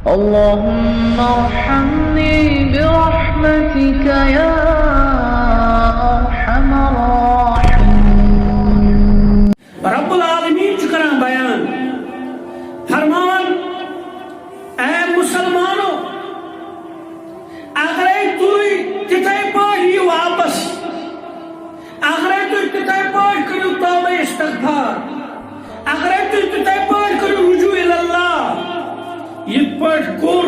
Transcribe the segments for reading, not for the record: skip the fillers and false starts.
اللهم ارحمني برحمتك يا ارحم الراحمين. رب العالمین کران بیان فرمان اے مسلمانو اگر تھی تتھے پہ واپس اگر تھی تتھے پہ کرو توبہ استغفار اگر تھی تتھے پہ کرو رجوع اللہ یہ پٹ کور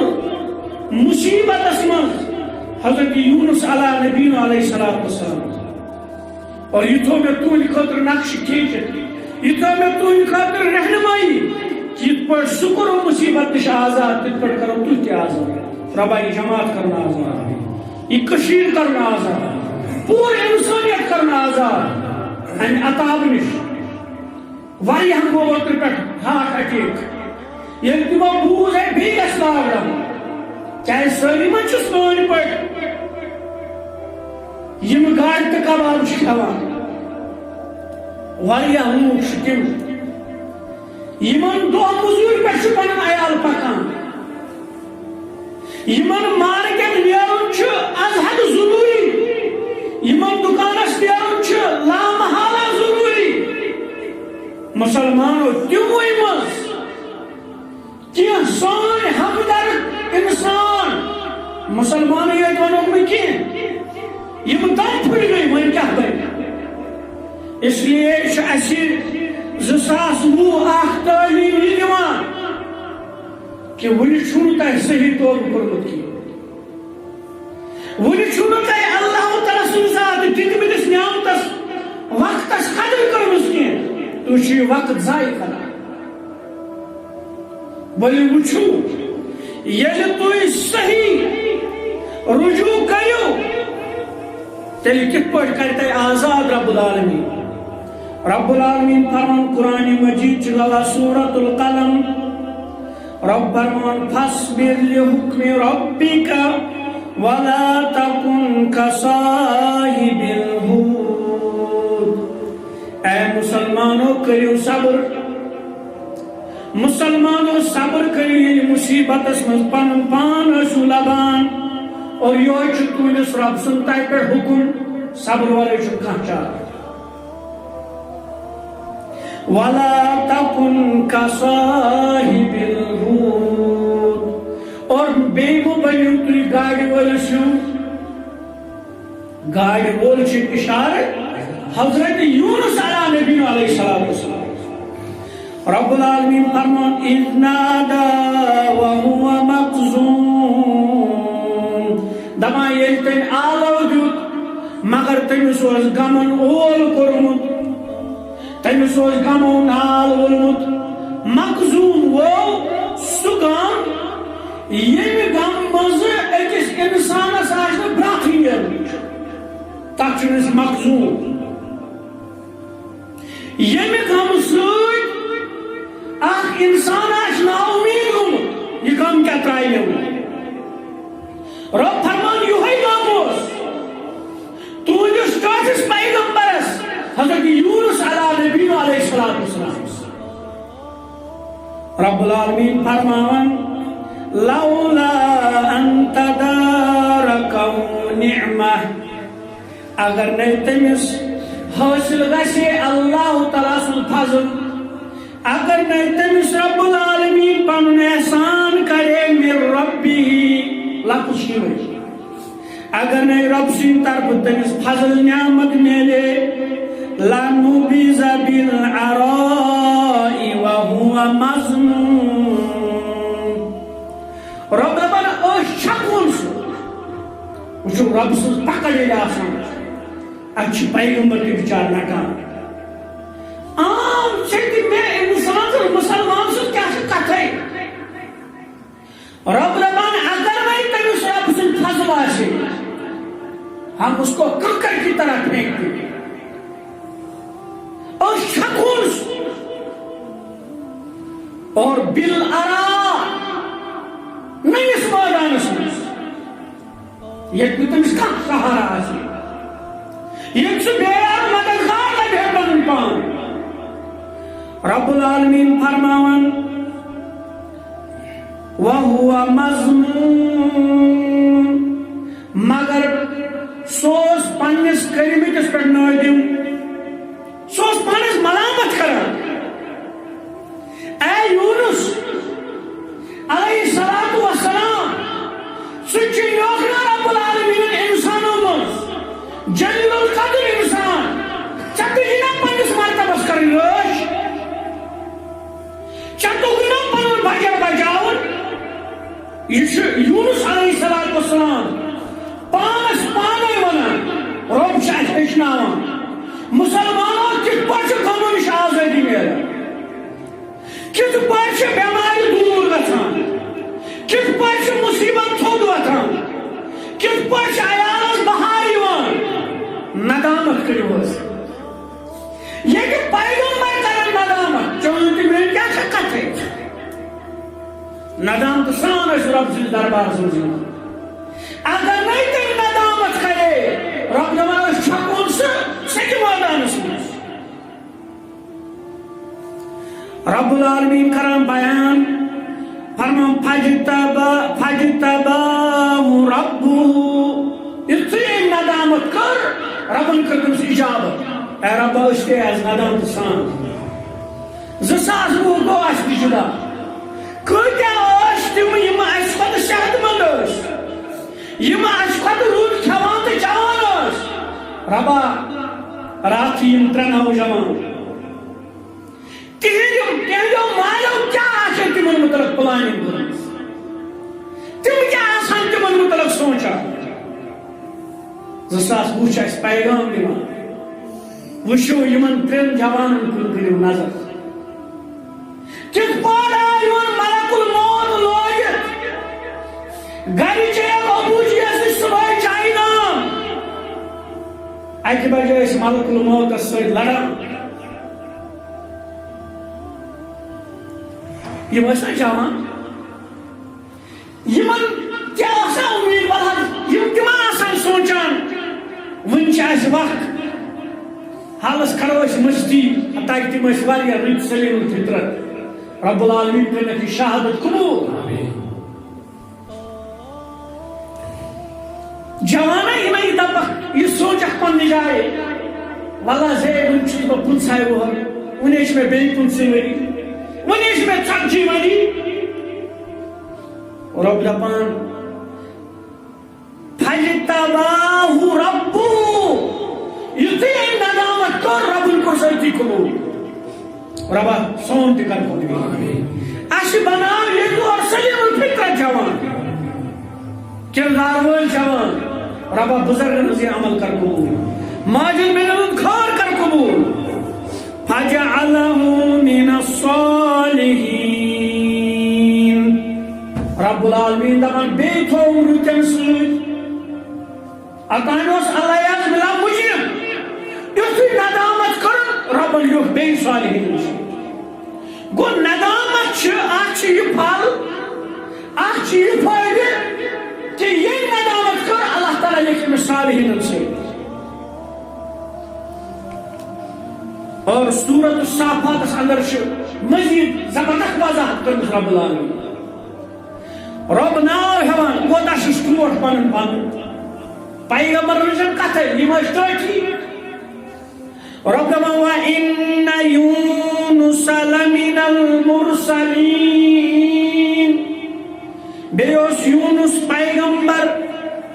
مصیبت من حضرت یونس علیہ نبی علیہ السلام اور یہ تو میں تمہیں خاطر نقش کھینچت یہ تو میں تمہیں خاطر رہنمائی یہ پٹ سکر و مصیبت نش آزاد تت پٹ کرو تھی تہ آزاد ربائی جماعت کرنا آزاد یہ کشیر کرنا آزاد پورے انسانیت کرنا آزاد ہمیں عطاب نش واریاہ گو وقت پہ ہارٹ اٹیک یہ تمو بوز ہے بیس لاگن چاہے ساری من سون پہ یم گاڑ تو کباب کھوان واریاہ لوگ تم یمن دہ مزور پہ پن عیال پکان یمن مارکیٹ نیرن از حد ضروری یمن دکانس نیرن لامحالہ ضروری مسلمانو تموی مز کی سون ہمدرد انسان مسلمان یہ ونو کی یہ دم پھٹ گئی ون کیا بن اس لیے اسی 2020 تعلیم یہ دان کہ ونی چھو تہ صحیح طور کورمت کی ونی چھو تہ اللہ تعالی سن ذات دتمتس نعمتس وقتس قدر کرمس کی تو یہ وقت ضائع کران بلے وچھو یل تھی صحیح رجوع کرو تیل کت پہ کرتے آزاد رب العالمین فرمان قرآن مجید چلا سورۃ القلم رب فرمان فاصبر لحکم ربک ولا تکن کصاحب الحوت. اے مسلمانوں کریو صبر مسلمانوں صبر کریے مصیبت من پن پان ٲسِو لبان اور یہ تہندس رب سن تہ پہ حکم صبر والے کھانا چار ولا تکن کصاحب الحوت اور بیمو بنو تھی گاڑی ولس گاڑی وول اشارہ حضرت یونس علیہ نبی علیہ السلام رب العالمین فرمان اذ نادا وهو مقزوم دما یل تین آلو دیت مگر تمس غمن اول کورمت تمس غمو نال ولمت مقزوم وہ سہ غم یم غم مز اکس انسانس برات نیرن تک مقزوم یم غم ست اخ انسان نا امید گومت یہ غم کیا ترائی مے رب فرمان یہ غم تہندس ٹاٹھس پیغمبرس حضرت یونس علیہ نبی علیہ السلام رب العالمین فرمان لولا ان تدارکو نعمہ اگر نہیں تمس حاصل گژھِ اللہ تعالیٰ سن فضل اگر نہیں تمس رب العالمین پن احسان کرے من ربی لفظ اگر نہیں رب سن طرف تمس فضل نعمت ملے لنبذ بالعراء وهو مذموم رب دپان چھکون سہ رب سن پکڑ آسان اتھ پیغمبر تہ بچار نکان عام انسان مسلمان سن کیا کتھے رب دپان اگر نہیں تمس رب سن فضل آسے ہم اس کو کنکر کی طرح پھینک دیں اور شکون اور بالعراء نئیس مادانس یہ تمس کھا سہارا آسے یہ بیار مددگار لگے پن پان رب العالمین فرماون وَهُوَ مَظْمُومٌ مگر سوس پنس کرمتس پہ نادم سوس پانس ملامت کران اے یونس علیہ الصلوۃ والسلام سچ یوکنا رب العالمین انسانوں مز جلیل القدر انسان چتو جنا پنس مرتبس کرن روش چتو گنا پن بجر بجاون یہ یونس علیہ الصلوۃ والسلام پانس پانے ونان رب شاید ہیچناوان مسلمانوں کت پاچھ قانون نش آزادی میرا کت پاچھ بیماری دور گژھان کت پاچھ مصیبت تھوڑ واتان کت پاچھ عیالس بہار یوان ندامت کریو اس یہ کہ پیغمبر کرن ندامت چونکہ میں کیا شکت ہے ندامت سان اس رب سے دربار سوزی اگر نہیں تم ندامت کرے رب نماز چھکون سے سکی مادان سنس رب العالمین کرام بیان فرمان فجتباہ ربو اتنی ندامت کر ربن کردن سے اجابت اے رب اشتے از ندامت سان زساس وہ گو اشتی جدا کتیا اشتی میں یم اشخد شہد مند اشت یم اشخد رود کھوان تو جوان اشت ربا رات یم ترن ہو جوان تیرو مالو کیا آسان تمن مطلق پلاننگ کرن تم کیا آسان تمن مطلق سوچا زساس وچ اس پیغام دیوان وشو یمن ترن جوانن کن کریو نظر کت پاڑا یمن ملک الموت لوگت گری چیب ابو جی ایسی صبح چاہینا ایک بجے اس ملک الموت اس سے لڑا یہ ویسا جوان یمن کیا آسا امید بلد یم کما آسان سوچان ونچ اس وقت حالس کرو اس مستی حتیٰ کہ تم اس واری رت سلیم الفطرت رب العالمین کرنے کی شہادت قبول جوانا ہی میں دبک یہ سوچ اکپن نجائے واللہ زیر انچت با پنسائے وہ ہم انیش میں بین پنسی وری انیش میں چکجی وری رب دپان فجتباہ ربو یتین ندامت کر رب ان کو سرتی قبول ربا سون تکر قبول اش بناو یہ تو سلیم الفطرت جوان کردار ول جوان ربا بزرگ نزی عمل کر قبول ماجد من خار کر قبول فجعله من الصالحین رب العالمین دمان بیتو رتن سوید اتانوس اللہ یاد بلا مجرم یوتی ندامت کرن رب العالمین بے صالحین گو ندامت چھ آچھی یہ پھل آچھی یہ فائدہ کہ یہ ندامت کر اللہ تعالیٰ لیکن صالحین سے اور سورۃ الصافات اس اندر مزید زبردست وضاحت کرنس رب العالمین رب ناو ہیوان وہ داشت کروٹ پانن پانن پیغمبر رجن کہتے ہیں یہ مجھتائی رب دمان وَإِنَّ يُونُسَ لَمِنَ الْمُرْسَلِينَ بیوس یونس پیغمبر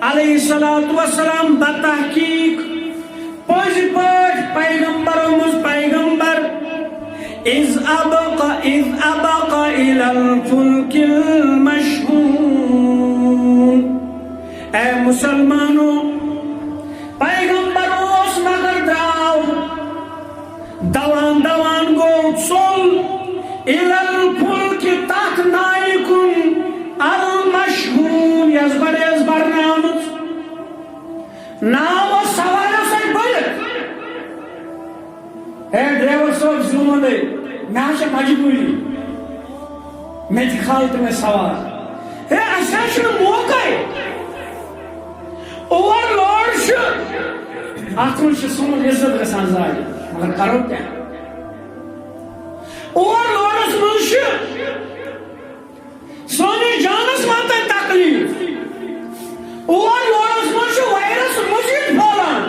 علیہ السلام بتحقیق پوز پوز پیغمبر ومز پیغمبر اِذْ أَبَقَ إِلَى الْفُلْكِ الْمَشْحُونَ اے مسلمانوں پیغمبر اس مگر دراو دوان دوان گو چول إِلَى الْفُلْكِ تَحْتْ نَائِكُنْ المشہون یزبر نامت نام و سوارا سے بڑھ اے ڈریور صاحب زیومہ دے میں آشا مجبوری میں دکھاؤ تمہیں سوار اے اسیشن موقع ہے اوور لوڈ شو آتون شو سنو عزت رسان زائی مگر کرو کیا اوور لوڈ اس ملشو سونی جانس واتن تکلیف اور یورس مز وائرس مزید پھہلان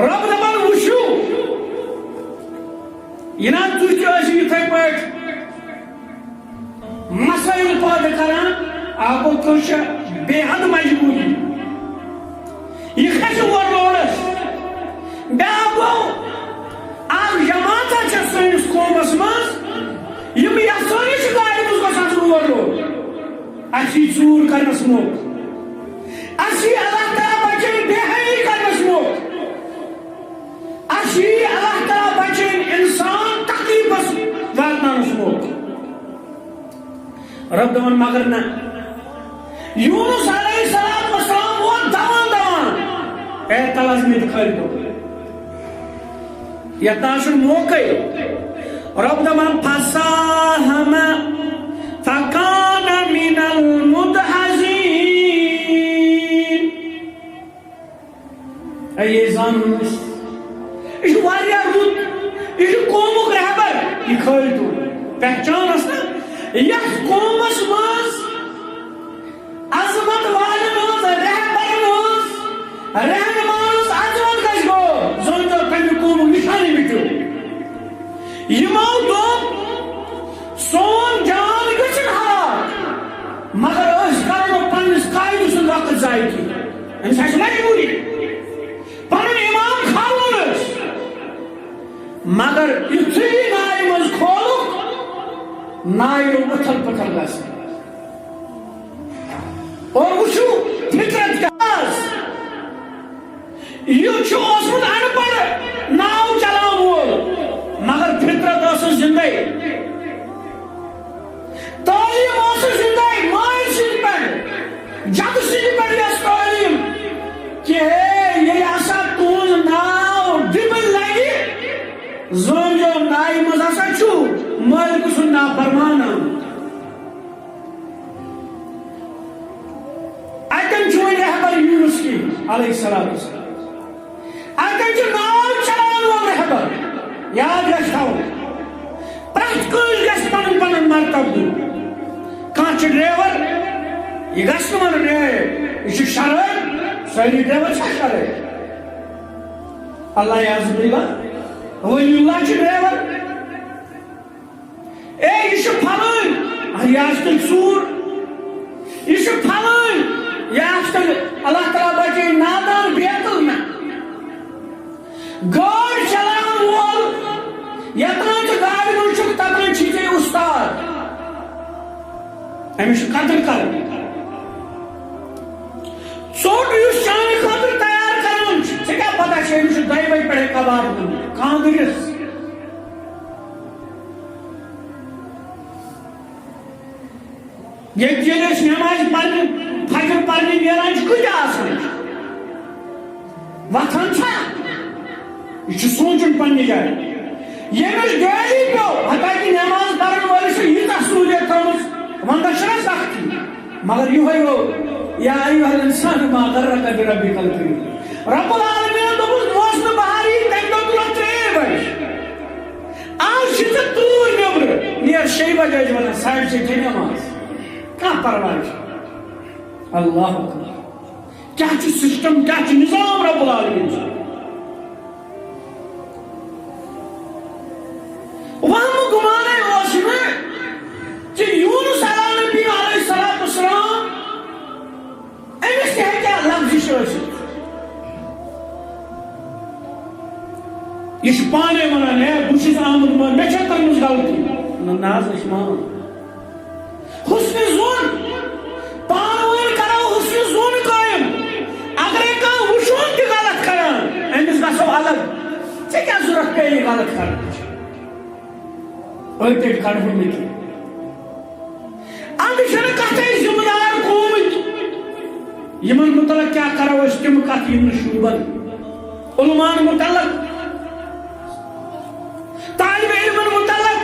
رب دپان وچھو یہ نا تھی یتھے پہ مسائل پٲدٕ کران آپ بے حد مجبوری یہ کھسہِ اور روڈس بیاکھ گوٚو اکھ جماعتہ چھِ سٲنِس قومس منٛز یِم یژھٲنی چھِ گاڑِ منٛز گژھان ژور روڈ اَسہِ یی ژوٗر کرنس موقعہٕ اَسہِ یی اللہ تعالیٰ بچٲیِن بے حیٲیی کرنس موقعہٕ اَسہِ یی اللہ تعالیٰ بچٲیِن انسان تکلیفس واتناونس موقعہٕ رب دپان مگر نہ یونس علیہ السلام وہ دوان اے تلازمت کھلو یتنا موقع رب دپان فساہم فکان من المدحضین اے زان یہ واریاہ رُت یہ قومک رہبر یہ کھلو پہچان اس نا یس قومس مز عظمت والن رہنماز عظمت گژھِ گو زن تو تمہِ قومُک نشانی مٹو یمو دوٚپ سون جان گژھن ہلاک مگر أسۍ کرو نہٕ پننِس قائد سُنٛد وقت ضایع کینٛہہ أمِس آسہِ مجبوری پنُن امام کھالون أسۍ مگر یُتھُے نایہِ منٛز کھولُکھ نایہِ ؤتھل پتھل گژھان اور وچھو فطرت کیا یہ اوسمت ان پڑھ ناو چلان وول مگر فطرت زندے تعلیم زندے ماج سن پہ جد سن پہ یس تعلیم کہ یہ ہسا تہذ ناو ڈبل لگی زون جو نائی مز ہسا چھو مالک سن نافرمان اتن چون رہبر یونس کی علیہ السلام اتن چھ ناو چلان وول رہبر یاد رکھو پرت کل گژھِ پنن پنن مرتب دن کان چھ ڈرائیور یہ گژھِ نہٕ ونُن یہ چھ شرٲرۍ سٲری ڈرائیور چھا شرٲرۍ اللہ یعظ باللہ ولی اللہ چھ ڈرائیور اے یہ چھ پھلٲنۍ یہ آسہِ تیٚلہِ ژوٗر یہ چھ پھلٲنۍ یہ آسہِ تیٚلہِ اللہ تعالیٰ بچٲیِن نادان بیتل نہ گاڑ چلاون وول یتنان چھ گاڑِ منٛز چھُکھ تتنان چھی ژےٚ اُستاد أمِس چھُ قدر کرٕنۍ ژوٚٹ یُس چانہِ خٲطرٕ تیار کران چھُ ژےٚ کیٛاہ پتہ چھے أمِس چھُ دۄیہِ بجہِ پٮ۪ٹھے کباب کٕنُن خانٛدرِس ییٚتہِ ییٚلہِ أسۍ نٮ۪مازِ پرنہِ فجر پرنہِ نیران چھِ کۭتیاہ آسان چھِ وتھان چھا یہ چھُ سونچُن پننہِ جایہِ ییٚمِس ڈیلی پیٚو حتاکہِ نٮ۪ماز پرن وٲلِس چھِ ییٖژاہ سہوٗلیت تھٲومٕژ ونٛدس چھِنہ سختی مگر یِہوے گوٚو یا ایُّہا الانسان ما غرک بربک الکریم رب العالمیٖنن دوٚپُس اوس نہٕ بہاری تمہِ دۄہ تُلکھ 3 بجہِ آز چھِ ژےٚ توٗرۍ نیٚبرٕ نیر 6 بجے ٲسۍ ونان 6:30 نٮ۪ماز کانٛہہ پرواے چھُ اللہ اکبر کیا چھُ سسٹم کیا چھُ نظام رب العالمیٖن چھُ وہم گمانے اوس نہٕ کہ یونس علیہ نبی علیہ السلام أمِس تہِ ہیٚکیٛاہ لفظِش ٲسِتھ یہ چھُ پانے ونان ہے بہٕ چھُس آمُت مےٚ چھےٚ کٔرمٕژ غلطی نہ حظ أسۍ مانو حسنِ ظن پانہٕ ؤنۍ کرو حسنِ ظن قٲیِم اگرے کانٛہہ وٕچھون تہِ غلط کران أمِس گژھو الگ ژےٚ کیٛاہ ضوٚرتھ پیٚیہِ غلط کرنٕچ أتھۍ کڑہون نہٕ کینٛہہ اَمہِ چھنہٕ کتھے ذمہٕ دار قومٕکۍ یِمن متعلق کیٛاہ کرو أسۍ تِم کتھ یِم نہٕ شوٗبن علمان متعلق طالب علمن متعلق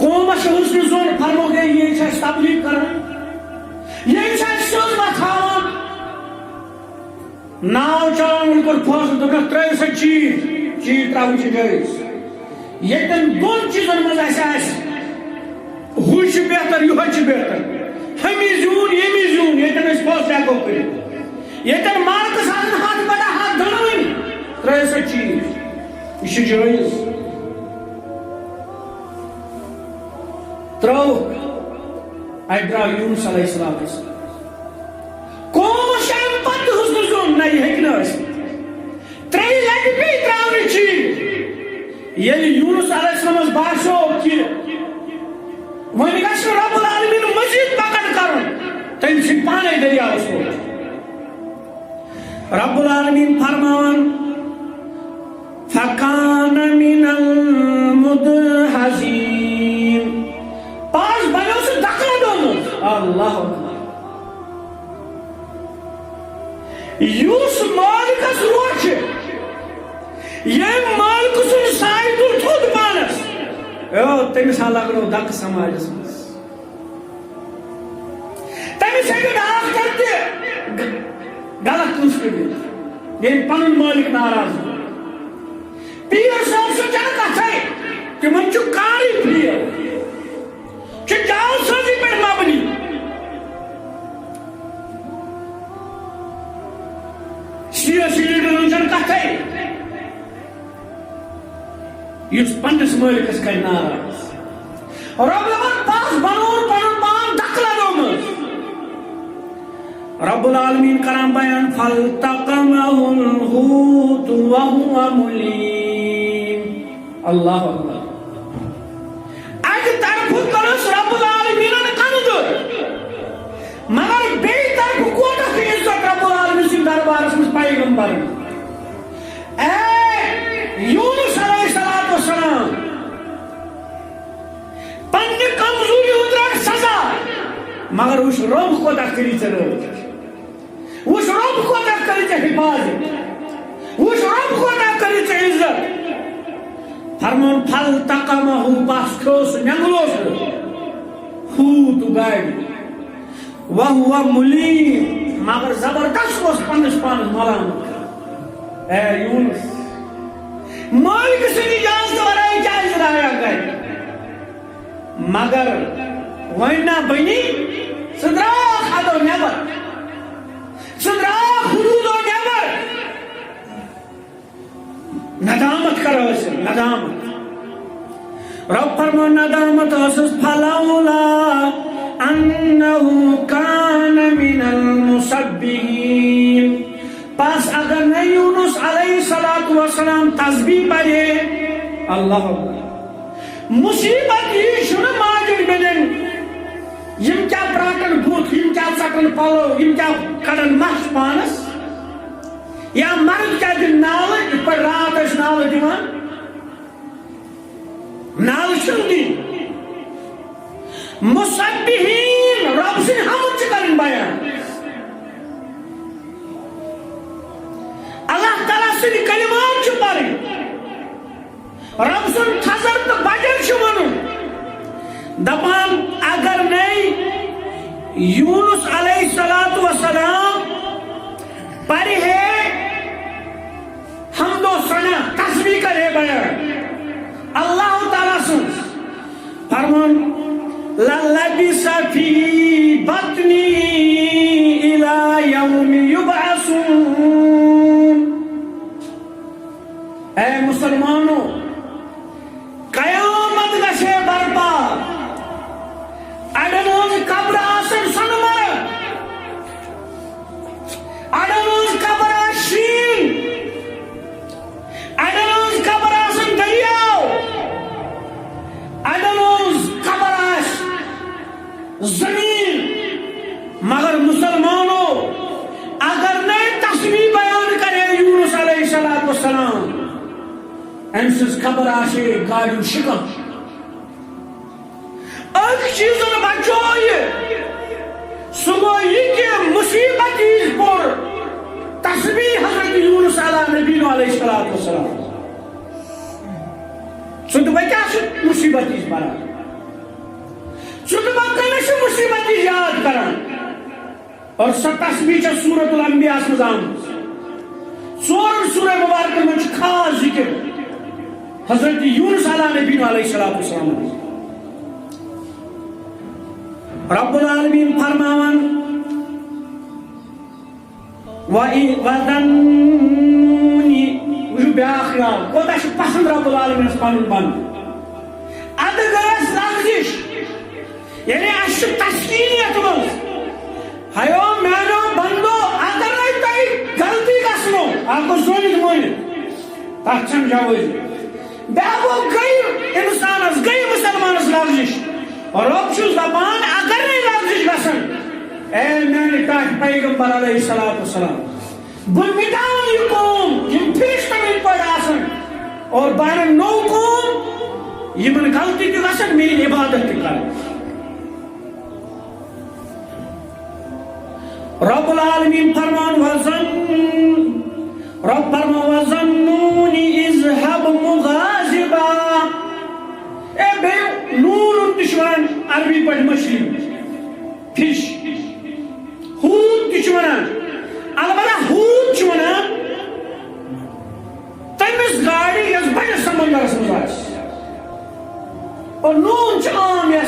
قومس حسنِ ظن فرموکھ ہے یہ چھِ اَسہِ تبلیغ کران یہ چھِ اَسہِ سیوٚد وتھاوان ناو چلاوُن کوٚر فٲصلہٕ دوٚپنکھ ترٲیِو سا چیٖز تراوٕنۍ چھِ جٲیز ییٚتٮ۪ن دۄن چیٖزن منٛز اَسہِ آسہِ ہوش بہتر یہ بہتر ہمی زون یمی زون یتن اس فوس ہیکو کرت یتن مالکس آسن ہاتھ بڑا ہاتھ دھنوین ترے سا چیز یہ جائز ترو اے درا یونس علیہ السلام قوم شام پت حسن زون نہ یہ ہیکن اس ترے لٹ بھی تراونی چیز یعنی یونس علیہ السلام باشو کہ وہی گھس رب العالمین مزید پکڑ کرن تم سے پانے دریا اس کو رب العالمین فرمان فکان من المدحضین پاس بنو سے دکھا دونوں اللہ اکبر یوس مالکس روچ یہ مالکس سائی دل تھود پانس تمس ہا لگنو دک سماجس مز تمس ہیکو ڈاک کرتے غلط کچھ کرے یہ پنن مالک ناراض پیر صاحب سے کیا کہتا ہے کہ من چو کاری پیر کہ جال سازی پر مبنی سیاسی لیڈرن چن کہتا ہے یس پنس مالکس کر ناراض رب العالمین پاس بنور پنن پان دکلا دومس رب العالمین کرام بیان فالتقمه الحوت وهو ملیم اللہ اکبر اگ طرف کرس رب العالمین نے کندر مگر بے طرف کوٹا کی عزت رب العالمین سے دربار میں پیغمبر اے یونس علیہ السلام پنہ کمزوری اترا سزا مگر اس رب کو دکری چلو اس رب کو دکری چ حفاظت اس رب کو دکری چ عزت فرمان پھل تقمہ پاس کھوس نگلوس خوت گاڑی وہو ملیم مگر زبردست اس پنس پانس ملام اے یونس مالک سے اجازت ورائے جائز رہا گئے مگر وینا بنی صدراخ حد و نیبر صدراخ حدود و نیبر ندامت کرو اسے ندامت رب فرمان ندامت اسس فلولا انہو کان من المسبحین پس اگر نہ یونس علیہ السلام تسبیح پڑھے اللہ مصیبت یہ شنو ماجر بنن یم کیا پراٹن بھوت یم کیا سکن پلو یم کیا کڑن مس پانس یا مرد کیا دن نال پر رات اس نال دیوان نال شن دی مسبحین رب سے حمد کرن بیان اللہ تعالیٰ سے کلمات چھ پڑھیں رب سن تھزر تو بجر چھ ونن دپان اگر نہیں یونس علیہ السلام پڑھے حمد و ثنا تسبیح کرے بیان اللہ تعالیٰ سن فرمان لَلَبِسَ فِي بَطْنِهِ إِلَى يَوْمِ يُبْعَثُونَ اے مسلمانوں قیامت گشے برپا اڈنوز قبر آسن سنمر اڈنوز قبر آشین اڈنوز قبر آسن دریاو اڈنوز قبر آش زمین مگر مسلمانوں اگر نئے تسبیح بیان کرے یونس علیہ السلام انسس خبر آشے گاڑیوں شکم ایک چیزن بچوئی صبح یہ کہ مصیبت اس پر تسبیح حضرت یونس علیہ السلام سنت بچہ سے مصیبت اس پر سنت بچہ سے مصیبت یاد کرن اور سب تسبیح چا سورة الانبیاء سمزام سورہ مبارک میں خاص ذکر حضرت یونس علیہ السلام رب العالمین فرماون وَذَنُّونِ وٕچھو بیٛاکھ خیال کوتاہ چھُ پسنٛد رب العالمیٖنس پنُن بنٛدٕ ادٕ گٔیس لغزش یعنی اَسہِ چھُ تسکیٖنیت منٛز ہیو میانیو بندو اگر نَے تۄہہِ غلطی گژھنو اکھ گوٚژھ زٲنِتھ مٲنِتھ تتھ چھنہٕ جوٲزی بیٛاکھ گوٚو گٔے انسانس گٔے مسلمانس لغزش رۄب چھُ دپان اگر نَے لغزش گژھن اے میانہِ ٹاٹھۍ پیغمبر علیہ الصلوۃ والسلام بہٕ مٹاون یہِ قوم یِم فرشتن ہٕنٛدۍ پٲٹھۍ آسن اور بہٕ انہٕ نوٚو قوم یِمن غلطی تہِ گژھن میٲنۍ عبادت تہِ کرن رب العالمین فرمان رب فرمان وَظَنُّونِ اِذْهَبْ مُغَاضِبًا اے بیٚیہِ نوٗن تہِ چھُ وَنان عربی پٲٹھۍ مچھلی فِش ہوٗت تہِ چھُ وَنان البتہ ہوٗت چھُ وَنان تٔمِس گاڈِ یۄس بٔڑِس سمندرس منٛز آسہِ اور نوٗن چھُ عام یہِ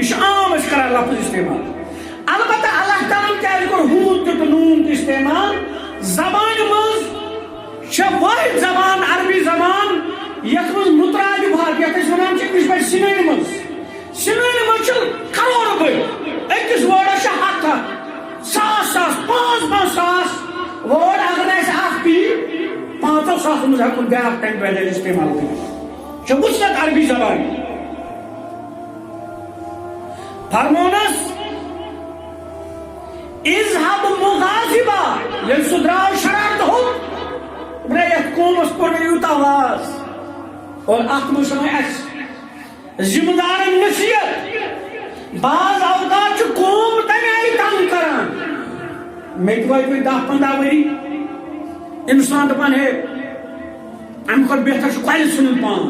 چھُ عام أسۍ کران لفظ استعمال البتہ اللہ تعالیٰ کیٛازِ کوٚر ہوٗت تہِ تہٕ نوٗن تہِ استعمال زبانہِ منٛز چھِ واحد زبان عربی زبان یتھ منٛز مترادفات یتھ أسۍ وَنان چھِ انگلش پٲٹھۍ سِنونِمز سِنونِمز چھِ کرورٕ بٔدۍ أکِس وٲڈس چھِ ہتھ ساس 5,000 وٲڈ اگر اَسہِ اکھ پی 5,000 منٛز ہٮ۪کون بیٛاکھ ٹنگ ویلیج استعمال کٔرِتھ چھِ وُچھنَت عربی زبان فرمونس اِذْهَبْ مُغَاضِبًا ییٚلہِ سُہ درٛاو شرارتہٕ ہوٚت یتھ قومس کوٚر مےٚ یوٗتاہ واز اور اتھ منٛز چھُ وۄنۍ اَسہِ ذمہٕ دارن نصیحت بعض اوقات چھُ قوم تمہِ آیہِ تنگ کران مےٚ تہِ وٲتۍ وۄنۍ 10-15 ؤری انسان دپان ہے امہِ کھۄتہٕ بہتر چھُ کۄلہِ ژھٕنُن پان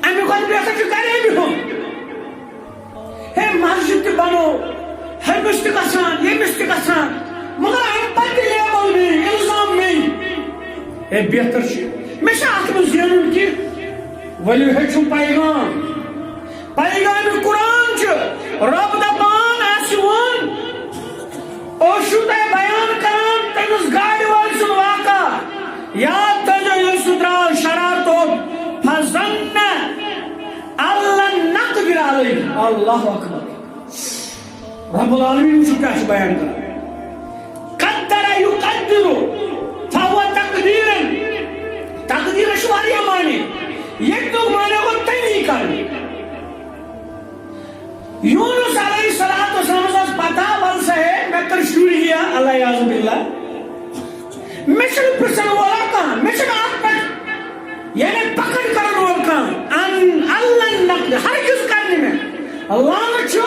امہِ کھۄتہٕ بہتر چھُ گرے بِہُن ہے مسجد تہِ بنو ہمس تہِ گژھان ییٚمِس تہِ گژھان مگر امہِ پتہٕ لیبل مے الزام مے ہے بہتر چھُ مےٚ چھُ اتھ منٛز زینُن کہِ ؤلِو ہیٚچھِو پیغام قرآن چھُ رب دپان اَسہِ ووٚن أسۍ چھِو تۄہہِ بیان کران تٔمِس گاڑِ وٲلۍ سُنٛد واقعہ یاد تھٲیزیو ییٚلہِ سُہ درٛاو شرارت ہوٚت فظنَّ أن لن نقدر علیہ اللہ اکبر رب العالمین وٕچھِو کیٛاہ چھُ بیان کران قدر یقدر فهو تقدیرن تقدیرس چھُ واریاہ معنی ییٚتیُک معنی گوٚو تٔمی کرٕنۍ یونس علیہ الصلوۃ والسلام ٲس پتہ وَل سا ہے مےٚ کٔر شُرۍ ہِیا اللہ یعوذ باللہ مےٚ چھُنہٕ پرژھن وولا کانٛہہ مےٚ چھُنہٕ اتھ پٮ۪ٹھ یعنی پکڑ کرن وول کانٛہہ اللہ نقد ہرگز کرِ نہٕ مےٚ لانہٕ چھُ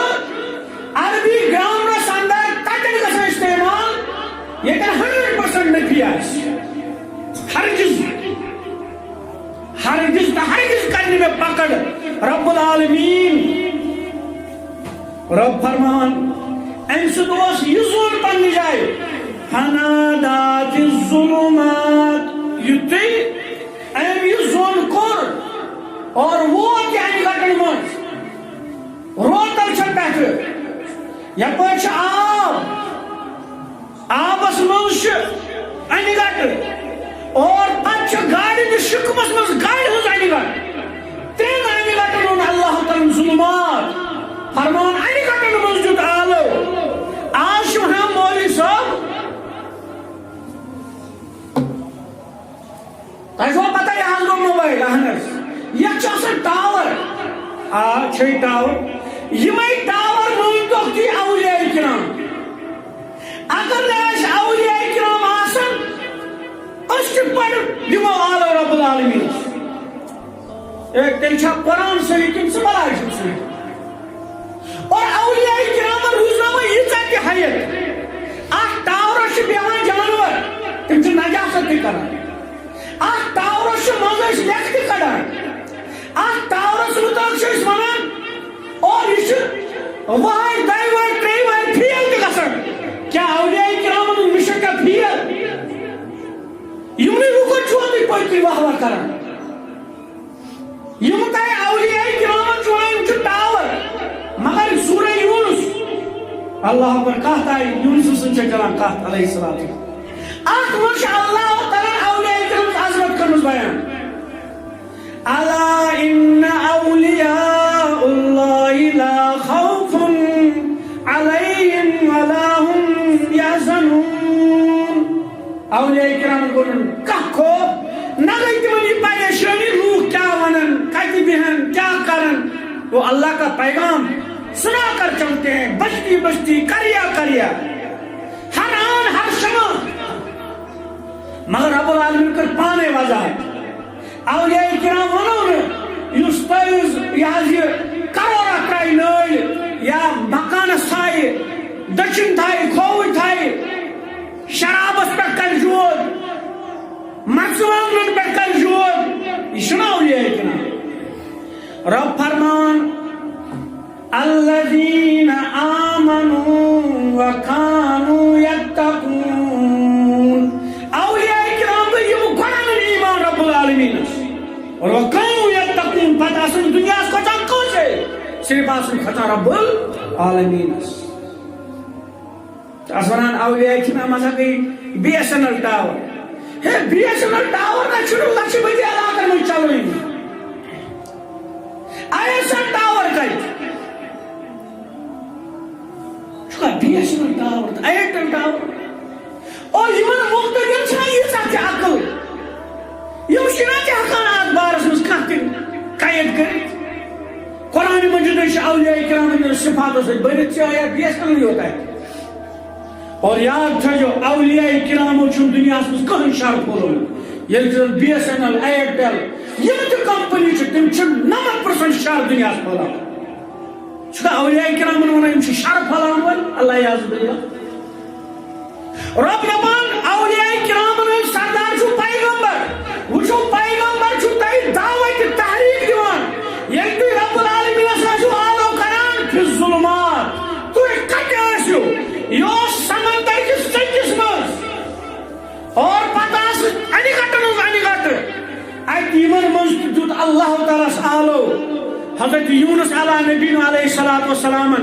عربی گرامرس اندر تتٮ۪ن گژھان استعمال ییٚتٮ۪ن 100% نفی آسہِ ہرگز کرِ نہٕ مےٚ پکڑ رب العالمین رب فرمان امہِ سۭتۍ اوس یہِ زوٚن پننہِ جایہِ فنادات الظلمات یُتھُے أمۍ یہِ زوٚن کوٚر اور ووت یعنی گٹن منٛز روتل چھِ پٮ۪ٹھٕ یپٲرۍ چھُ آبس منٛز چھُ انہِ گٹہٕ اور پتہٕ چھُ گاڑِ ہٕنٛدِس شِکمس منٛز گاڑِ ہٕنٛز انہِ گٹہٕ 3 انہِ گٹن اوٚن اللہ تعالیٰ ظُلمات فرمان انہِ گٹن منٛز دیُت آلو آز چھُ ونان مولوی صٲب تۄہہِ چھُوا پتہ یہِ حظ گوٚو موبایل اہن حظ یتھ چھُ آسان ٹاور چھِ ٹاور یِمے ٹاور مٲنۍتوکھ تُہۍ اولیاء کرام اگر نہٕ اَسہِ اولیاء کرام آسن أسۍ کِتھ پٲٹھۍ دِمو آلو رب العالمیٖنس تیٚلہِ چھا قرآن صحیح کِنہٕ ژٕ بلاے چھُکھ صحیح اور اولیاء کرامن روٗزناوان ییٖژاہ تہِ حیت اتھ ٹاورس چھِ بیٚہوان جانور تِم چھِ نجاست تہِ کران اتھ ٹاورس چھِ منٛزٕ أسۍ لیکھٕ تہِ کڑان اتھ ٹاورس مُتعلق چھِ أسۍ ونان اور یہِ چھُ وہے 2 وٲرۍ 3 وٲرۍ فیل تہِ گژھان کیٛاہ اولیاء کرامن ہُنٛد مِشن کیٛاہ فیل یِمنٕے لُکن چھُوا تُہۍ پٔتۍ واہ واہ کران یِم تۄہہِ اولیاء کرامن چھُ ونان یِم چھِ ٹاور اللہ اکبر کہت آئی یونس سن چلان کہت علیہ السلام ات من اللہ تعالیٰ اولیاء کرام عظمت کرمز بیان الا ان اولیاء اللہ لا خوف علیہم ولا هم یحزنون اولیاء کرام گوڑن کھو نگئی تمہیں پریشانی روح کیا ونن کتی بہن کیا کرن وہ اللہ کا پیغام سنا کر چلتے ہیں بچتی بچتی کریا ہر آن ہر شمع مگر رب العالمین کر پانے وضع ہے اولیاء کرام ونون یستیز یہ کرورا ترائی نوئی یا مکان سائی دچن تھائی کھوئی تھائی شرابس پر کر جود مرزوانگن پر کر جود یہ سنا اولیاء کرام رب فرمان الذين آمنوا وكانوا يتقون اولیاء کرام تو یہ قرآن ایمان رب العالمین اور وكانوا يتقون پتہ سن دنیا اس کو چکو سے صرف آسن خطا رب العالمین اسوانان اولیاء کرام مزا گئی B S N L tower ہے B S N L tower کا چھوڑو لکش بجے علاقہ میں چلوئی آئی ایس این ٹاور کا B S N L tower Airtel tower اور یمن مختلف چھنا یہ ساتھ عقل یم چھنا کہ حقانات بارس مز کھتن قید کرت قرآن مجید میں اولیاء کرام نے صفاتوں سے بڑھت سے آیا بی ایس این ایل ہوتا ہے اور یاد تھا جو اولیاء کرام چھن دنیا مز کہن شر کھولو یہ B S N L Airtel یم تہ کمپنی چھ تم چھن 90% شر دنیا کھولا چھا اولیاء کرام ونان چھ شر پھلان ول اللہ یعز باللہ رب دپان اولیاء کرام سردار چھو پیغمبر وہ چھو پیغمبر چھو تئی دعوت تحریک دیوان یل تو رب العالمین چھو آلو کران فی الظلمات تو کٹ آسیو یو سمندر کس سنجس مز اور پتاس انی گٹ ایت یمن مز دیت اللہ تعالیٰ آلو حضرت یونس علیہ نبی علیہ السلام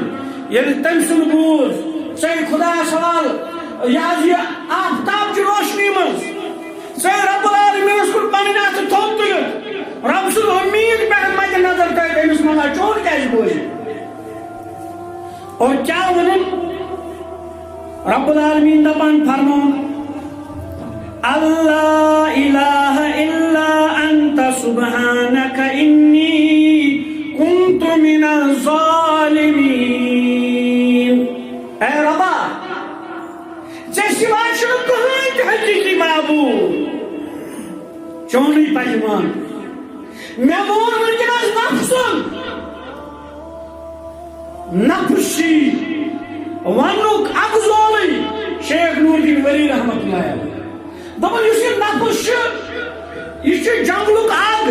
یل تم سن بوز سے خدا سوال یہ آفتاب کی روشنی مز سے رب العالمین اس کو پنن اتھ تھوپ تلت رب سن امید پہ مد نظر تھا امس منگا چون کیس بوز اور کیا ونن رب العالمین دپان فرمون اللہ الہ الا انت سبحانک انی كنت من الظالمين اے ربا جیسی بات شروع کہاں کہ حقیقی معبود چونی پجمان میں مون منجناز نفسن نفسی ونک اگزولی شیخ نور الدین ولی رحمت اللہ علیہ دبن یہ نفس یہ جنگلک آگ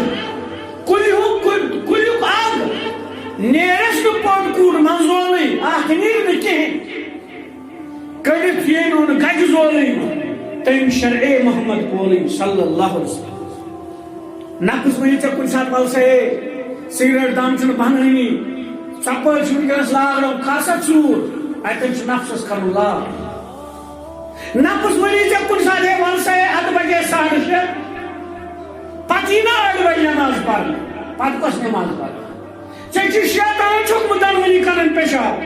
کلیک آگ نیرس نو پوٹ کور منزولی آخ نیر نکہن کڑت یینون گج زولی تیم شرع محمد بولی صلی اللہ علیہ وسلم نفس میں چا کچھ ساتھ پل سے سیگریٹ دام چن بہنینی چپل چھوٹ گرس لاغرو کاسا چور ایتن چھ نفسس کر اللہ نفس میں چا کچھ ساتھ پل سے اد بجے ساڑھ سے پتینا اڑ بجے نماز پڑھ پت کس نماز پڑھ چیچی شیطان چھک مدنونی کرن پیشاب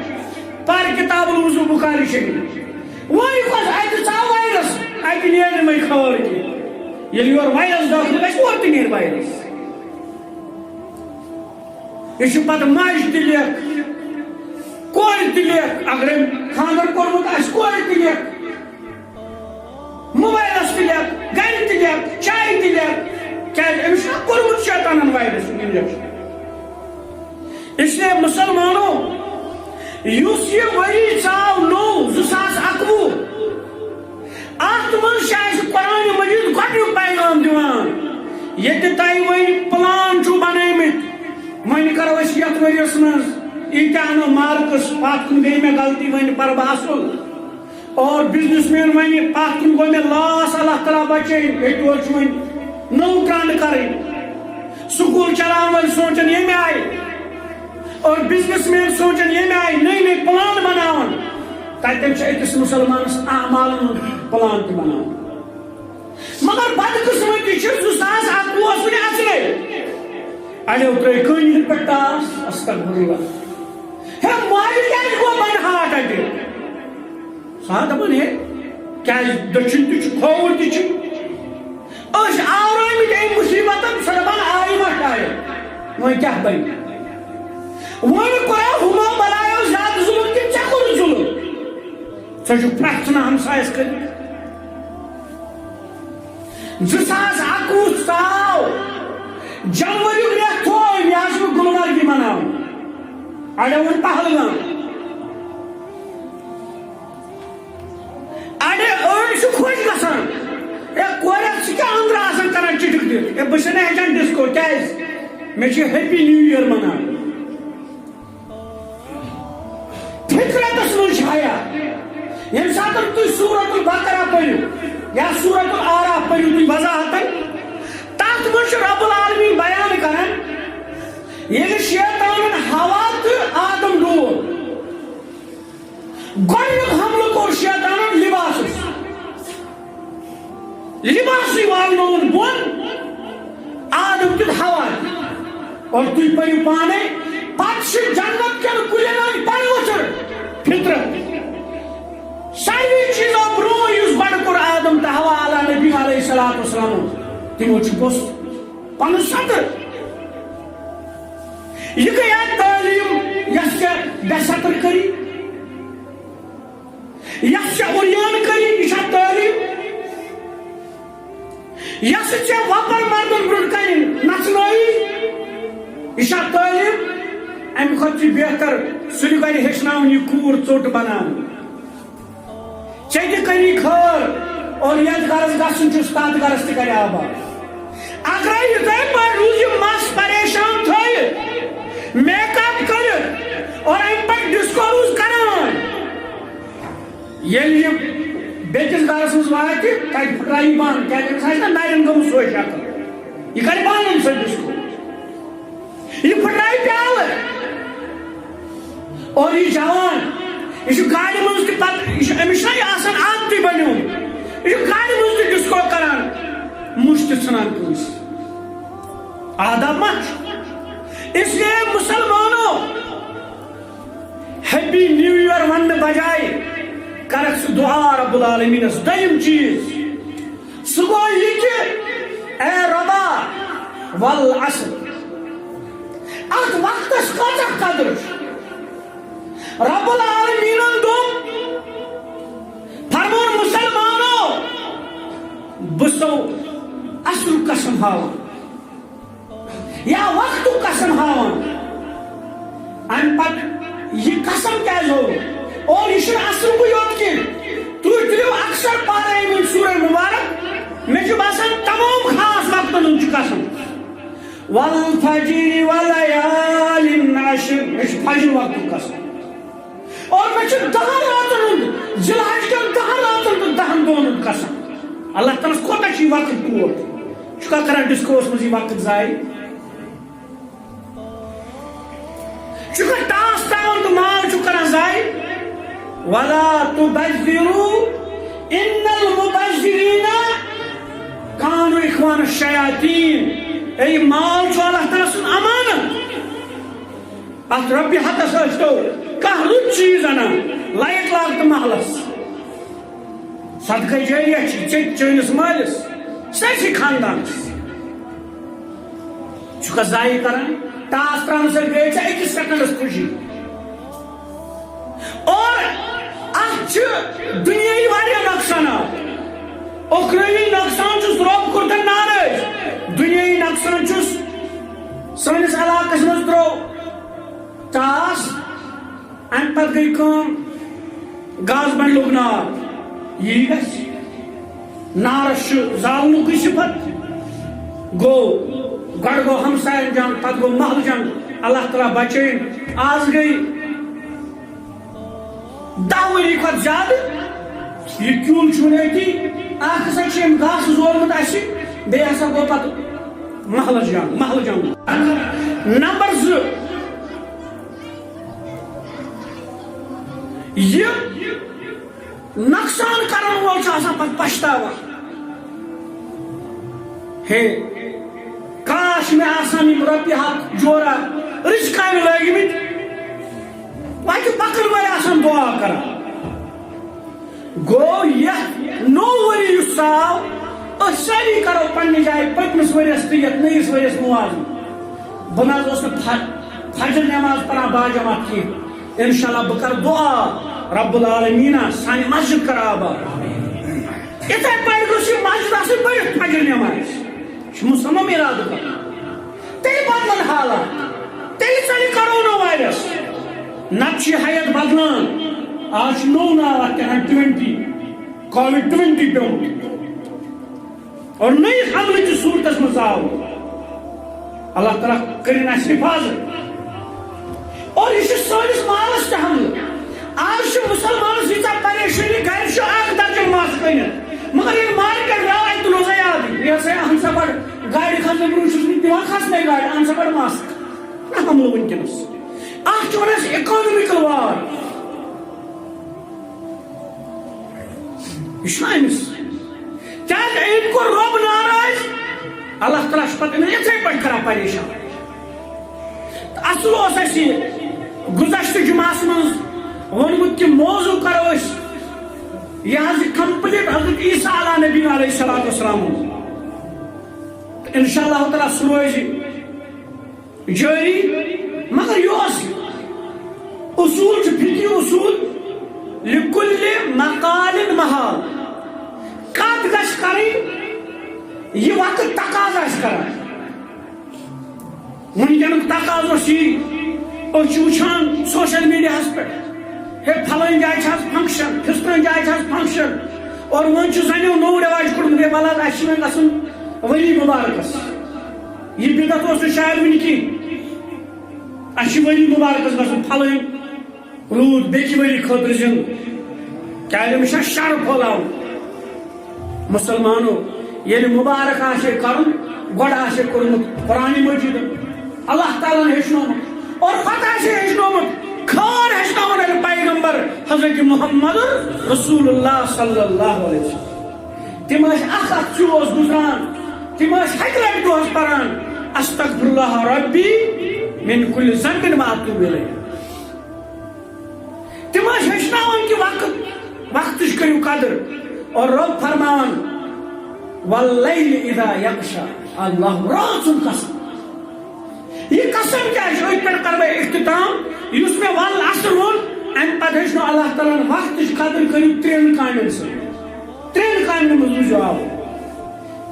پار کتاب الوضو بخاری شریف وہی کس ایت چا وائرس ایت نیر میں خبر کی یہ یور وائرس داخل ہے وہ تی نیر وائرس یہ پتہ ماج تلیک کوئی تلیک اگر خاندر کورمت اس کوئی تلیک موبائلس تلیک گھر تلیک چائے تلیک کیا امس کورمت شیطانن وائرس انجیکشن اس لیے مسلمانوں یس یہ وری چاو نو 2021 ات من شاید قرآن مجید گۄڈنیُک پیغام دیوان ییٚتہِ تۄہہِ وۄنۍ پلان چھُو بنٲیمٕتۍ وۄنۍ کرو أسۍ یتھ ؤریس منٛز ییٖتیٛاہ اَنو مارکس پتھ کُن گٔے مےٚ غلطی وۄنۍ پرٕ بہٕ اصل اور بزنس مین وۄنۍ پتھ کُن گوٚو مےٚ لاس اللہ تعالیٰ بچٲیِن ییٚتہِ یورٕ چھُ وۄنۍ نوٚو ٹرٛنٛڈ کرٕنۍ سکوٗل چلاون وٲلۍ سونٛچن ییٚمہِ آیہِ اور بزنس مین سونچن یہ آئی نئی نئی پلان بناون تتن چھ أکِس مسلمانس اعمالن پلان تہِ بناوان مگر بدقسمتی چھ 2011 اوس وُنہِ اصلے اڑیو ترٲے کٲنی ہٕنٛدۍ پٮ۪ٹھ ٹاس استغفراللہ ہے مالہِ کیٛازِ گوٚو وۄنۍ ہارٹ اٹیک سا دپان ہے کیٛازِ دٔچھُن تہِ چھُ کھووُر تہِ چھُ أسۍ آورٲمٕتۍ اَمہِ مُصیٖبتن سۄ دپان آیہِ ما شاید وۄنۍ کیٛاہ بنہِ وۄنۍ کوٚرا ہُمو بنایو زیادٕ ظُلم کِنہٕ ژےٚ کوٚرُتھ ظُلم ژٕ چھُکھ پرٛٮ۪تھ ژھٕنان ہمسایس کٔرِتھ 2011 ژاو جنؤریُک رٮ۪تھ تھوو مےٚ آسہٕ بہٕ گُلمرگہِ مناوُن اڑیو ووٚن پہلگام أڑۍ چھِ خۄش گژھان ہے کورٮ۪کھ ژٕ کیٛاہ أنٛدرٕ آسان کران چِٹھِ دِتھ ہے بہٕ چھُس نہٕ ہیٚچھان ڈِسکو کیٛازِ مےٚ چھُ ہیپی نیو یِیر مناوُن فطرتس منٛز چھِ حیا ییٚمہِ ساتہٕ تُہۍ سورۃ البقرہ پٔرِو یا سورۃ الاعراف پٔرِو تُہۍ وضاحتن تتھ منٛز چھُ رب العالمیٖن بیان کران ییٚلہِ شیطانن ہوا تہٕ آدم ڈوب گۄڈنیُک حملہٕ کوٚر شیطانن لباسٕے والنووُن بۄن آدم دیُت ہوا اور تُہۍ پٔرِو پانے پتہٕ چھِ جنت کٮ۪ن کُلٮ۪ن ہٕنٛدۍ پنہٕ ؤتھٕر فطرت ساروٕے چیٖزو برٛونٛہہ یُس گۄڈٕ کوٚر آدم تہٕ ہوا علیٰ نبی علیہ الصلوٰۃ والسلام تِمو چھُ پوٚز پنُن صدر یہ گٔیے تعلیٖم یۄس ژےٚ بے صدر کٔری یۄس ژےٚ عُریان کٔری یہِ چھا تعلیٖم یۄس ژےٚ وۄپر مردن برٛونٛٹھ کنہِ نژنٲوی یہِ چھا تعلیٖم امہِ کھۄتہٕ چھُ بہتر سُلہِ گرِ ہیٚچھناوُن یہِ کوٗر ژوٚٹ بناوٕنۍ ژےٚ تہِ کٔری خٲر اور یتھ گرس گژھُن چھُس تتھ گرس تہِ کرِ آباد اگرے یِتھے پٲٹھۍ روٗز یہِ مس پریشان تھٲیِتھ میک اپ کٔرِتھ اور امہِ پتہٕ ڈسکو روٗز کران ییٚلہِ یہِ بیٚکِس گرس منٛز واتہِ تتہِ پھٕٹرایہِ یہِ بنٛد کیٛازِ أمِس آسہِ نا نرٮ۪ن گٔمٕژ سۄے شکل یہِ کرِ بنٛد أمۍ سۭتۍ ڈسکو یہِ پھٕٹرایہِ پیالہٕ اور یہِ جوان یہِ چھُ گاڑِ منٛز تہِ پتہٕ یہِ چھُ أمِس چھُنا یہِ آسان عادتٕے بنیومُت یہِ چھُ گاڑِ منٛز تہِ ڈسکو کران مُش تہِ ژھٕنان کٲنٛسہِ آداب ما چھُ اس لیے مسلمانو ہیپی نیو یِیر وننہٕ بجایے کرکھ ژٕ دعا رب العالمیٖنس دوٚیِم چیٖز سُہ گوٚو یہِ کہِ اے رۄبا والعصر اتھ وقتس کۭژاہ قدر چھِ رب العالمیٖنن دوٚپ فرمون مسلمانو بہٕ چھُسو اصلُک قسم ہاوان یا وقتُک قسم ہاوان امہِ پتہٕ یہِ قسم کیٛازِ ہوو اور یہِ چھُنہٕ اصلُکُے یوت کینٛہہ تُہۍ تُلِو اکثر پانے یِمن سورہ مُبارک مےٚ چھُ باسان تمام خاص وقتن ہُنٛد چھُ قسم والفجر وليال عشر مےٚ چھُ فجر وقتُک قسم اور مےٚ چھُ 10 راتن ہُنٛد ذی الحج کٮ۪ن 10 راتن تہٕ 10 دۄہن ہُنٛد قسم اللہ تعالیٰ ہس کوتاہ چھُ یہِ وقت کوٹ چھُکھا کران ڈسکوس منٛز یہِ وقت ضایع چھُکھا ٹاس تراوان تہٕ مال چھُکھ کران ضایع ولا تبذروا ان المبذرین كانوا اخوان الشیاطین اے مال چھُ اللہ تعالیٰ سُنٛد امانت اتھ رۄپیہِ ہتس ٲسۍتو کانٛہہ رُت چیٖز انان لایٹ لاگ تہٕ محلس صدقے جاریہ چھِ ژےٚ چٲنِس مٲلِس سٲرسٕے خاندانس چھُکھا ضایع کران ٹاس تراونہٕ سۭتۍ گٔیے ژےٚ أکِس سیکنڈس خوشی اور اتھ چھِ دُنیٲیی واریاہ نۄقصانات اوٚکھرٲوی نۄقصان چھُس رۄب کوٚرتن ناراض دُنیٲیی نۄقصان چھُس سٲنِس علاقس منٛز ترٛوو ٹاس امہِ پتہٕ گٔے کٲم گاسہٕ بنٛڈ لوٚگ نار یی گژھِ نارس چھُ زالنُکُے صفت گوٚو گۄڈٕ گوٚو ہمساین جنگ پتہٕ گوٚو محلہٕ جنگ اللہ تعالیٰ بچٲیِن آز گٔے 10 ؤری کھۄتہٕ زیادٕ یہِ کیُل چھُ نہٕ أتی اکھ ہسا چھُ أمۍ گاسہٕ زولمُت اَسہِ بیٚیہِ ہسا گوٚو پتہٕ محلس جنگ نمبر 2 یہ نقصان کرن وول چھ آسان پتہ پچھتاوا ہے کاش میں آسان یم رۄپیہِ ہتھ جورا رٕژ کامہِ لٲگمٕتۍ وتہِ پکن وٲلۍ آسان دعا کران گو یتھ نوٚو ؤری یُس ژاو أسۍ سٲری کرو پننہِ جایہِ پٔتمِس ؤرِیَس تہٕ یتھ نٔیِس ؤرِیَس موازنہٕ بہٕ نہ حظ اوسُس نہٕ فجر نٮ۪ماز پران باجماعت کینٛہہ انشاءاللہ بہٕ کرٕ دعا رب العالمیٖنہ سانہِ مسجد کر آباد یِتھے پٲٹھۍ گوٚژھ یہِ مسجد آسٕنۍ پٔرِتھ فجر نٮ۪ماز چھُ مُصمم اِرادٕ کرُن تیٚلہِ بدلن حالات تیٚلہِ ژَلہِ کرونا وایرس نتہٕ چھِ حیت بدلان آج چھُ نوٚو ناو اتھ کیٛاہ 20 کووِڈ-20 پیوٚمُت اور نٔیِس حملہٕ چہِ صوٗرتس منٛز آو اللہ تعالیٰ کٔرِنۍ اَسہِ حِفاظت اور یہ سٲنِس مالس تہِ حملہٕ آز چھُ مُسلمانس ییٖژاہ پریشٲنی گرِ چھُ اکھ درجن ماچھ کٕنِتھ مگر ییٚلہِ مارکیٹ درٛاو اَتہِ تُلو سا یادٕے یہِ ہسا اہن سا گۄڈٕ گاڑِ کھسنہٕ برٛونٛہہ چھُس بہٕ دِوان کھسنے گاڑِ اہن سا گۄڈٕ ماسک حملہٕ وٕنکیٚنس اکھ چھُ ونان اَسہِ اِکانمِکل وار یہ چھُ أمِس کیٛازِ أمۍ کوٚر رۄب ناراض اللہ تعالیٰ چھُ پتہٕ أمِس یِتھے پٲٹھۍ کران پریشان اصل اوس اَسہِ گُزشتہٕ جُمعس منٛز ووٚنمُت کہِ موضوٗع کرو أسۍ یہِ حظ یہِ کمپلیٖٹ حضرت عیسیٰ علیٰ نبی علیہ الصلوۃ والسلام انشاء اللہ تعالیٰ سُہ روزِ جٲری مگر یہِ اوس اصوٗل چھُ فِقہی اصوٗل لِکُلہِ مقالٍ محال کتھ گژھِ کرٕنۍ یہِ وقت تقاضہٕ آسہِ کران ونکیٚنُک تقاضہٕ اوس یی أسۍ چھِ وٕچھان سوشل میڈیاہس پٮ۪ٹھ ہے فلٲنۍ جایہِ چھِ آز فنکشن فِستٲنۍ جایہِ چھِ آز فنکشن اور وۄنۍ چھُ زنیو نوٚو رٮ۪واج کوٚڑمُت ہے وَلہٕ حظ اَسہِ چھُ وۄنۍ گژھُن ؤری مُبارکس یہِ بِدعت اوس نہٕ شاید وٕنہِ کینٛہہ اَسہِ چھُ ؤری مُبارکس گژھُن فلٲنۍ روٗد بیٚکہِ ؤری خٲطرٕ زِندٕ کیٛازِ أمِس چھا شر پھٔہلاوُن مُسلمانو ییٚلہِ مُبارک آسہِ کرُن گۄڈٕ آسہِ کوٚرمُت قرآنِ مجیٖدن اللہ تعالیٰ ہن ہیٚچھنومُت اور پتہٕ آسہِ ہیٚچھنومُت خٲر ہیٚچھناوان اَسہِ پیغمبر حضرت محمد رسول اللہ صلی اللہ علیہ وسلم تِم ٲسۍ اکھ چوز گُزران تِم ٲسۍ ہَتہِ لٹہِ دۄہس پران استغفر اللہ ربی من کُلہِ ذنبٍ واتوب الیہ تِم ٲسۍ ہیٚچھناوان کہِ وقتٕچ کٔرِو قدر اور رب فرماوان واللیل اذا یغشا اللہ رات سُنٛد قسم یہ قسم کیا چھُ أتھۍ پٮ۪ٹھ کرٕ بہٕ اختتام یُس مےٚ ول اصل ووٚن امہِ پتہٕ ہیٚچھنو اللہ تعالیٰ ہن وقتٕچ قدر کٔرِو 3 کامٮ۪ن سۭتۍ 3 کامٮ۪ن منٛز روٗزِو آوُر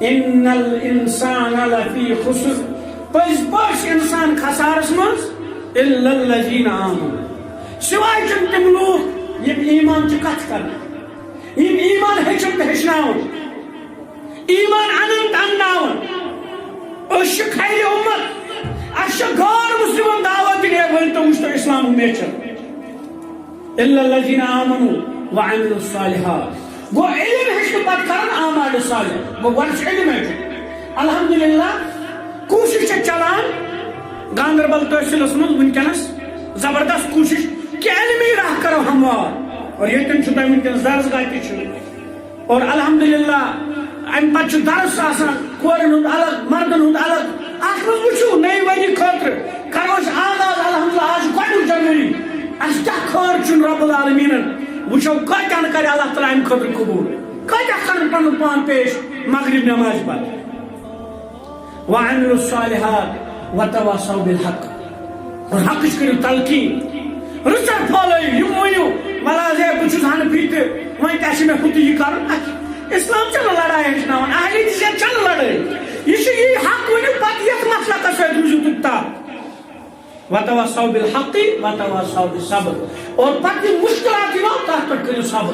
ان الانسان لفی خسر پٔزۍ پٲٹھۍ چھُ انسان خسارس منٛز الا الذین آمنوا سوائے چھِنہٕ تِم لوٗکھ یِم ایٖمان چہِ کتھٕ کران یِم ایٖمان ہیٚچھن تہٕ ہیٚچھناوان ایٖمان انن تہٕ انناوان أسۍ چھِ خیرِ اُمت اَسہِ چھِ غٲر مُسلِمن دعوت دِنۍ ہے ؤنۍ تو وٕچھ تو اسلامُک نیچر الا الذین آمنوا وعملوا الصالحات گوٚو علم ہیٚچھنہٕ پتہٕ کران اعمال صالح گوٚو گۄڈٕ چھُ علم ہیٚچھُن الحمدللہ کوٗشش چھِ چلان گاندربل تحصیلس منٛز وٕنکیٚنس زبردست کوٗشش کہ علمی راہ کرو ہموار اور ییٚتٮ۪ن چھُ تۄہہِ وٕنکیٚنس درسگاہ تہِ چھُ اور الحمدللہ امہِ پتہٕ چھُ درس آسان کورٮ۪ن ہُنٛد الگ مردن ہُنٛد الگ اتھ منٛز وٕچھِو نٔوِ ؤری خٲطرٕ کرو أسۍ آغاز الحمدللہ آز چھُ گۄڈنیُک جنؤری اَسہِ کیٛاہ خٲر چھُنہٕ رۄب العالمیٖنن وٕچھو کۭتیاہن کرِ اللہ تعالیٰ امہِ خٲطرٕ قبوٗل کۭتیاہ کرن پنُن پان پیش مغرب نٮ۪مازِ پتہٕ وعملوا الصالحات وتواصوا بالحق اور حقٕچ کٔرِو تلقیٖن رٕژر پھٲلٲیِو یِم ؤنِو وَلہٕ حظ ہے بہٕ چھُس حنفی تہٕ وۄنۍ کیٛاہ چھُ مےٚ ہُہ تہٕ یہِ کرُن اسلام چھنہٕ لڑٲے ہیٚچھناوان اہلِ جِہاد چھنہٕ لڑٲے یہِ چھُ یی حق ؤنِو پتہٕ یتھ مسلکس سۭتۍ روٗزِو تُہۍ تحت وتواصوا بالحق وتواصوا بالصبر اور پتہٕ یِم مُشکلات یِنو تتھ پٮ۪ٹھ کٔرِو صبر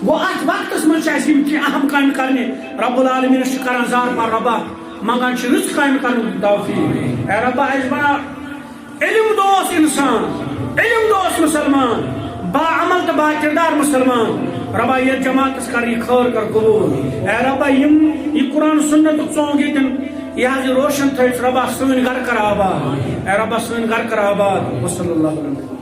گوٚو اتھ وقتس منٛز چھِ اَسہِ یِم کینٛہہ اہم کامہِ کرنہِ رب العالمیٖنس چھِ کران زار پار رۄبا منٛگان چھِ رٕژ کامہِ کرنُک توفیٖق اے رۄبا اَسہِ بناو علم دوس انسان علم دوس مسلمان با عمل تہٕ با کردار مسلمان ربا یتھ جماعتس کر یہِ خٲر کر قبوٗل اے ربا یِم یہِ قرآن سُنتُک ژونگ ییٚتٮ۪ن یہِ حظ یہِ روشن تھٲیِتھ ربا سٲنۍ گرٕ کر آباد اے ربا سٲنۍ گرٕ کر آباد وصلی اللہ علیہ